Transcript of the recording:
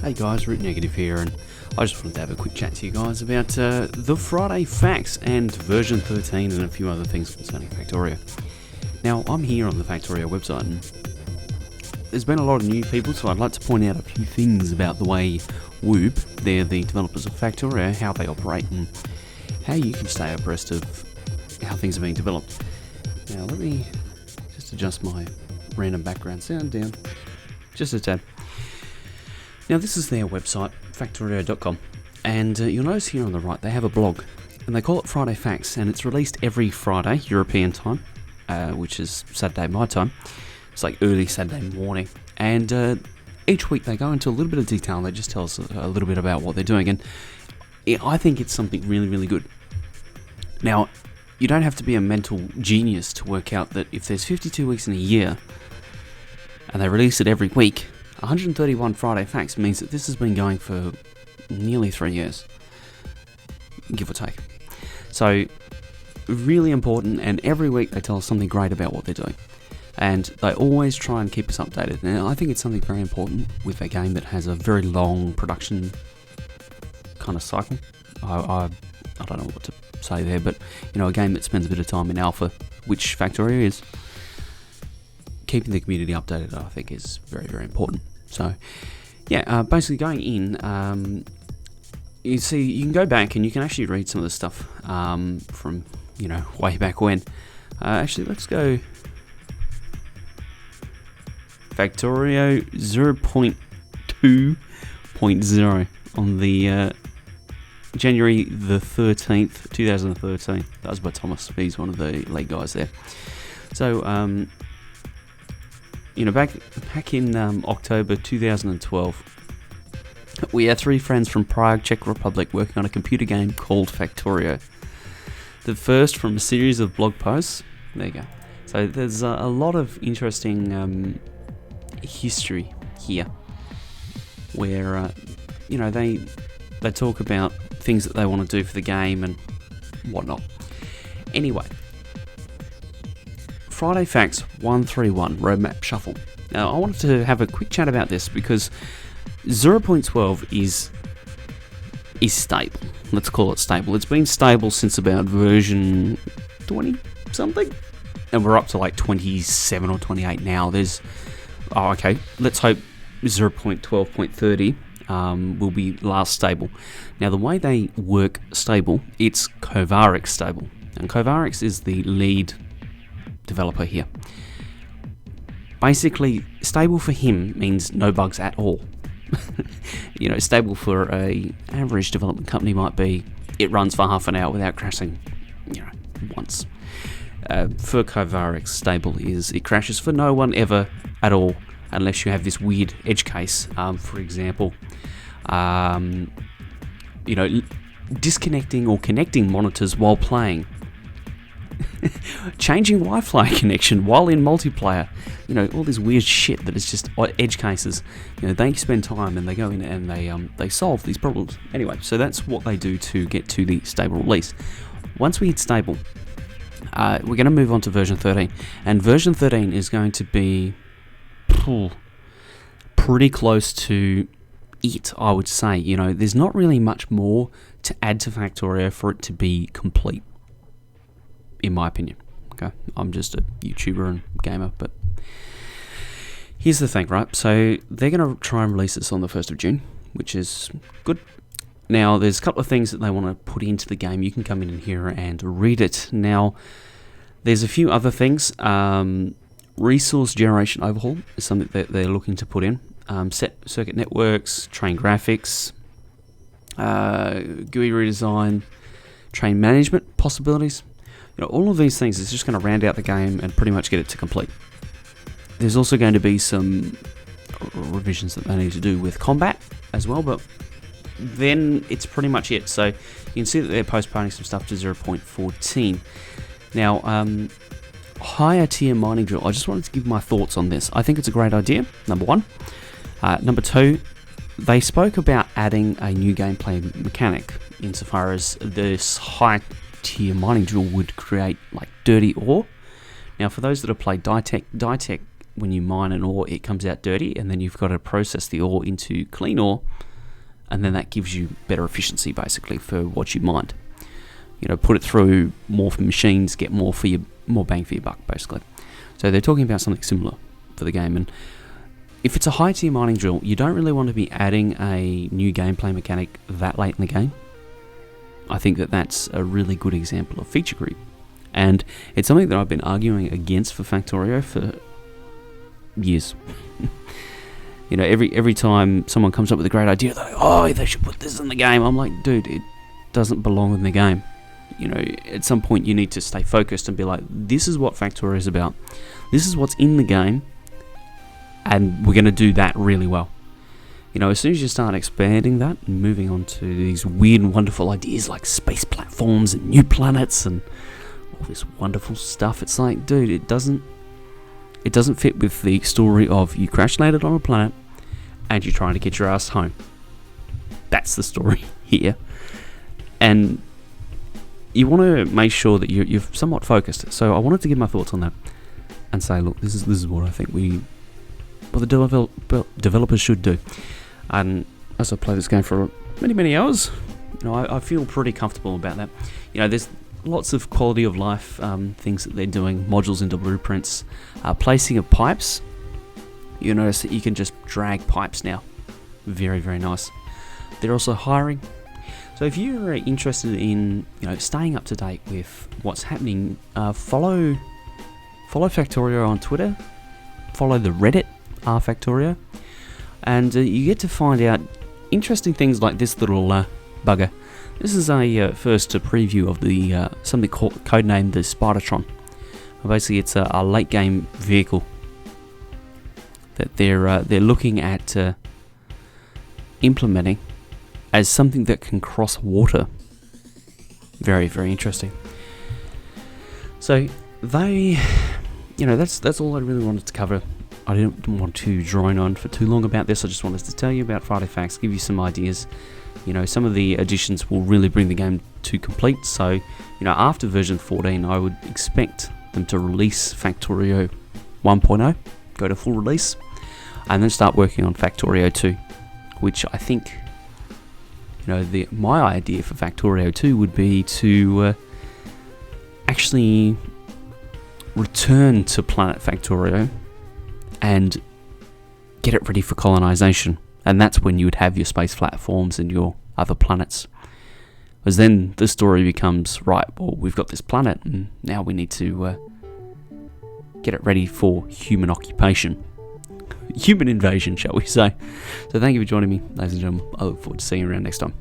Hey guys, Root Negative here, and I just wanted to have a quick chat to you guys about the Friday facts and version 13 and a few other things concerning Factorio. Now, I'm here on the Factorio website, and there's been a lot of new people, so I'd like to point out a few things about the way Whoop, they're the developers of Factorio, how they operate, and how you can stay abreast of how things are being developed. Now, let me just adjust my random background sound down just a tad. Now, this is their website, Factorio.com, and you'll notice here on the right they have a blog, and they call it Friday Facts, and it's released every Friday, European time, which is Saturday my time. It's like early Saturday morning, and each week they go into a little bit of detail, and they just tell us a little bit about what they're doing, and I think it's something really, really good. Now, you don't have to be a mental genius to work out that if there's 52 weeks in a year, and they release it every week, 131 Friday Facts means that this has been going for nearly 3 years, give or take. So, really important, and every week they tell us something great about what they're doing. And they always try and keep us updated. And I think it's something very important with a game that has a very long production kind of cycle. I don't know what to say there, but a game that spends a bit of time in alpha, which Factorio is, keeping the community updated, I think, is very, very important. So, yeah, basically going in, you see, you can go back and you can actually read some of the stuff from, way back when. Actually, let's go Factorio 0.2.0 on the January the 13th, 2013. That was by Thomas. He's one of the late guys there. So, back in October 2012, we had 3 friends from Prague, Czech Republic, working on a computer game called Factorio. The first from a series of blog posts. There you go. So there's a lot of interesting history here, where they talk about things that they want to do for the game and whatnot. Anyway. Friday Facts 131 Roadmap Shuffle. Now, I wanted to have a quick chat about this because 0.12 is stable. Let's call it stable. It's been stable since about version 20 something, and we're up to like 27 or 28 now. Let's hope 0.12.30 will be last stable. Now, the way they work stable, it's Kovarex stable, and Kovarex is the lead developer here. Basically, stable for him means no bugs at all. Stable for a average development company might be it runs for half an hour without crashing, once. For Kovarex, stable is it crashes for no one ever at all, unless you have this weird edge case. For example, disconnecting or connecting monitors while playing. Changing Wi-Fi connection while in multiplayer, all this weird shit that is just edge cases. They spend time and they go in and they solve these problems. Anyway, so that's what they do to get to the stable release. Once we hit stable, we're going to move on to version 13, and version 13 is going to be pretty close to it, I would say. There's not really much more to add to Factorio for it to be complete, in my opinion. Okay, I'm just a YouTuber and gamer, but here's the thing, right? So they're going to try and release this on the 1st of June, which is good. Now, there's a couple of things that they want to put into the game. You can come in here and read it. Now, there's a few other things. Resource generation overhaul is something that they're looking to put in. Set circuit networks, train graphics, GUI redesign, train management possibilities. All of these things is just going to round out the game and pretty much get it to complete. There's also going to be some revisions that they need to do with combat as well, but then it's pretty much it. So you can see that they're postponing some stuff to 0.14. Now, higher tier mining drill. I just wanted to give my thoughts on this. I think it's a great idea, number one. Number two, they spoke about adding a new gameplay mechanic insofar as this high tier mining drill would create like dirty ore. Now, for those that have played Ditech when you mine an ore, it comes out dirty, and then you've got to process the ore into clean ore, and then that gives you better efficiency, basically, for what you mined. Put it through more machines, get more bang for your buck, basically. So they're talking about something similar for the game, and if it's a high-tier mining drill, you don't really want to be adding a new gameplay mechanic that late in the game. I think that's a really good example of feature creep, and it's something that I've been arguing against for Factorio for years. Every time someone comes up with a great idea, they're like, they should put this in the game. I'm like, dude, it doesn't belong in the game. At some point you need to stay focused and be like, this is what Factorio is about. This is what's in the game, and we're going to do that really well. As soon as you start expanding that and moving on to these weird and wonderful ideas like space platforms and new planets and all this wonderful stuff, it's like, dude, it doesn't fit with the story of you crash landed on a planet and you're trying to get your ass home. That's the story here. And you want to make sure that you're somewhat focused. So I wanted to give my thoughts on that and say, look, this is what I think the developers should do. And as I play this game for many hours, I feel pretty comfortable about that. There's lots of quality of life things that they're doing, modules into blueprints, placing of pipes. You notice that you can just drag pipes now. Very, very nice. They're also hiring. So if you're interested in staying up to date with what's happening, follow Factorio on Twitter, follow the Reddit r/Factorio, and you get to find out interesting things like this little bugger. This is a first preview of the something codenamed the Spidertron. Basically, it's a late game vehicle that they're looking at implementing as something that can cross water. Very, very interesting. So they, that's all I really wanted to cover. I didn't want to drone on for too long about this. I just wanted to tell you about Friday Facts, give you some ideas. Some of the additions will really bring the game to complete. So, after version 14, I would expect them to release Factorio 1.0, go to full release, and then start working on Factorio 2, which I think, my idea for Factorio 2 would be to actually return to planet Factorio and get it ready for colonization. And that's when you would have your space platforms and your other planets. Because then the story becomes, right, well, we've got this planet, and now we need to get it ready for human occupation. Human invasion, shall we say. So thank you for joining me, ladies and gentlemen. I look forward to seeing you around next time.